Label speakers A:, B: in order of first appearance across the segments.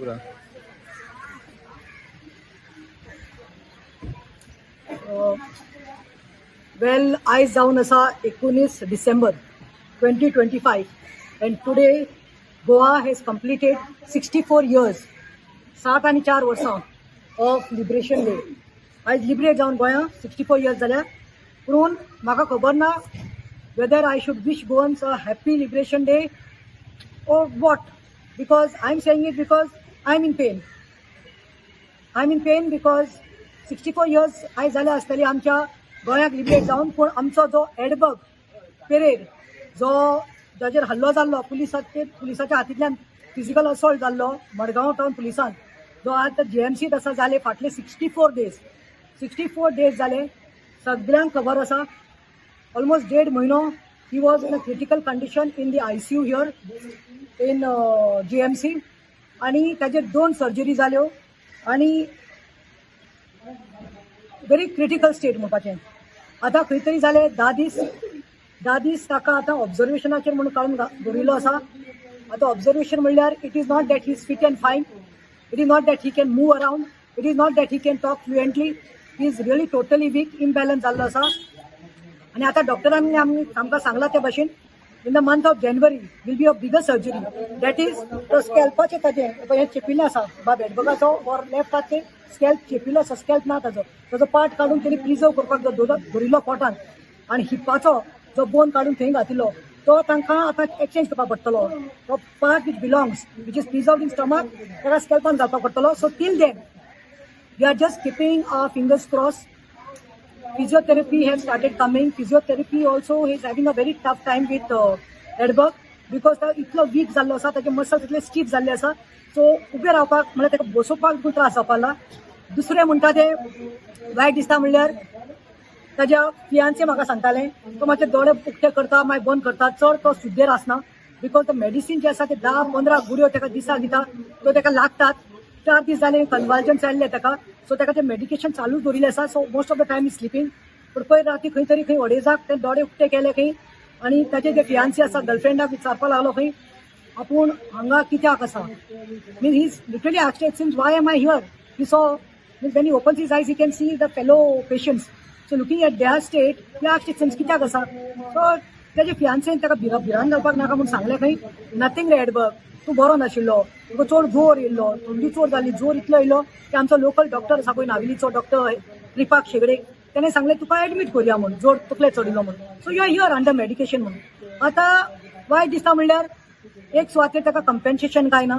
A: पुरा
B: वेल आयज जावन आसा 19 December 2025 and today Goa has completed 64 years 7 आणि 4 वर्सां ऑफ लिबरेशन डे. आयज लिबरेट जावन गोंया 64 years जाल्या. पूण म्हाका खबर ना whether I should wish Goans a happy liberation day or what, because I'm saying it because I'm in pain. I'm in pain because 64 years आयज जाल्या आसतली आमच्या गोंयाक लिबरेट जावन, पूण आमचो जो एडबग पेरेड जाचेर हल्लो जाल्लो पुलिसाच्या हातींतल्यान फिजिकल असॉल्ट जाल्लो मडगांव टावन पुलिसान, जो आतां JMCत आसा जाले फाटले 64 डेज जाले. सगळ्यांक खबर आसा. ऑलमोस्ट 1.5 म्हयनो he was in a critical condition in the ICU here in JMC, आनी ताजेर 2 सर्जरी जाल्यो आनी व्हेरी क्रिटिकल स्टेट म्हणपाचें. आतां खंय तरी जाले 10 दीस ताका आतां ऑब्जर्वेशनाचेर म्हणून काडून दवरिल्लो आसा. आतां ऑब्जर्वेशन म्हणल्यार it is not that he is fit and fine, it is not that he can move around, it is not that he can talk fluently, he is really totally weak, imbalance जाल्लो आसा. आनी आतां डॉक्टरांनी आमकां सांगलां ते भाशेन in the month of January will be a bigger surgery, that is तो स्कॅल्पाचें ताजें हें चेपिल्लें आसा बाब हेडबगाचो और लेफ्ट हात ते स्कॅल्प चेपिल्लो आसा. स्कॅल्प ना ताजो पार्ट काडून तेणी प्रिजर्व करपाक जो दवरिल्लो पोटान, आनी हिप्पाचो जो बोन काडून थंय घातिल्लो तो तांकां आतां एक्सचेंज करपाक पडटलो. तो part which belongs which is preserved in stomach ताका स्कॅल्पान घालपाक पडटलो. So till then we are just keeping our fingers cross. Physiotherapy has started coming. Physiotherapy also is having a very tough time with Edberg because तो इतलो weak जाल्लो आसा, ताजे muscles इतले स्टीफ जाल्ले आसा. सो उबे रावपाक म्हळ्यार ताका बसोवपाक खूब त्रास जावपाक लागला. दुसरें म्हणटा ते वायट दिसता म्हणल्यार ताज्या फियांचे म्हाका सांगताले तो मातशे दोळे उक्ते करता मागीर बंद करता, चड तो सुद्देर आसना बिकॉज द मेडिसीन जे आसा ते 10-15 गुडयो ताका दिसाक दिता, तो ताका लागतात. 4 दीस जाले कन्वल्जन्स आयिल्ले ताका, सो ताका ते मेडिकेशन चालूच दवरिल्लें आसा. So most of the time is sleeping. पूण पयर राती खंय तरी खंय वडेजाक ते दोळे उक्ते केले खंय, आनी ताचे जे फियांसी आसा गर्लफ्रेंडाक विचारपाक लागलो खंय आपूण हांगा कित्याक आसा. Mean he is literally asked since why am I here. He saw means when he opens his eyes he can see the fellow patients. So looking at their state he asked since कित्याक आसा. So ताजे फियांसीन ताका भिरान घालपाक नाका म्हणून सांगलें खंय nothing रे Edberg, तूं बरो नाशिल्लो, तुका चड जोर येयल्लो, थंडी चड जाल्ली, जोर इतलो येयलो की आमचो लोकल डॉक्टर आसा पळय नाविलीचो डॉक्टर कृपाक शेगडे ताणें सांगलें तुका एडमीट करुया म्हणून, जोर तकले चडिल्लो म्हणून. So you are here under medication म्हणून. आतां वायट दिसता म्हणल्यार एक सुवातेर ताका कंपेन्सेशन कांय ना.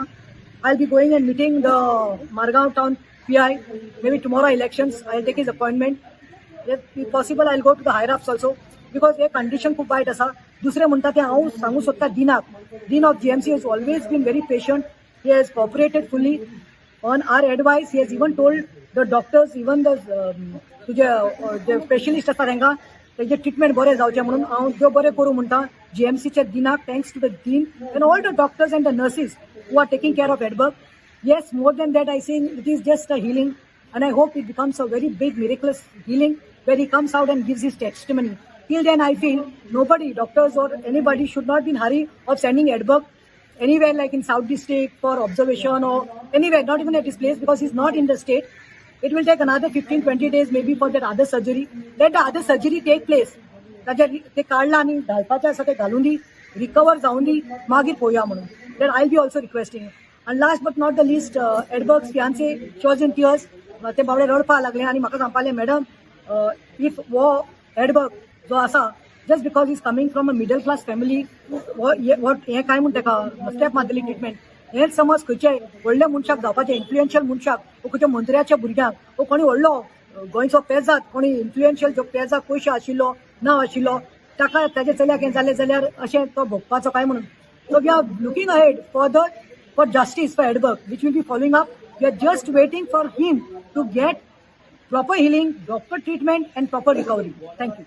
B: I be going and meeting the Margao town PI may be tomorrow elections. I take his appointment. If possible I go to the higher ups also because हे कंडिशन खूब वायट आसा. दुसरें म्हणटा तें हांव सांगू सोदता डीनाक. Dean of JMC has always been very patient. He has cooperated fully on our advice. He has even told the doctors, even the जे स्पेशलिस्ट आसा तांकां तेजे ट्रिटमेंट बरें जावचें म्हणून हांव देव बरें करूं म्हणटा JMCच्या दिनाक. Thanks to the dean and all the doctors and the nurses who are taking care of Edberg. Yes, more than that, I think it is just a healing, and I hope it becomes a very big, miraculous healing where he comes out and gives his testimony. Till then, I feel nobody, doctors or anybody, should not be in hurry of sending Edberg anywhere like in South District for observation or anywhere, not even at his place because he's not in the state. It will take another 15-20 days maybe for that other surgery. Let the other surgery take place. ते काढला आणि घालपाचें आसा ते घालून दी, recover जावन दी, मागीर पळोवया म्हणून. That I'll be also requesting. And last but not the least, Edberg's fiancé, she was in tears. ते बाबडे रडपाक लागले आनी म्हाका सांगपाक लागले मॅडम इफ वो एडबर्ग जो आसा just because he's coming from a middle class family, what हे काय म्हूण ताका स्टेप मारतली ट्रिटमेंट. हेच समज खंयचे व्हडल्या मनशाक जावपाचें, इन्फ्लुएन्शियल मनशाक वो खंयच्या मंत्र्याच्या भुरग्यांक वो कोणी व्हडलो गोंयचो पेजाद कोणी इन्फ्लुएन्शियल जो पेजाक पयशे आशिल्लो ना आशिल्लो ताका ताजे चल्याक हें जालें जाल्यार अशें तो भोगपाचो काय म्हणून. So we are looking ahead for justice for Edberg, which will be following up. We are just waiting for him to get proper healing, proper treatment and proper recovery. Thank you.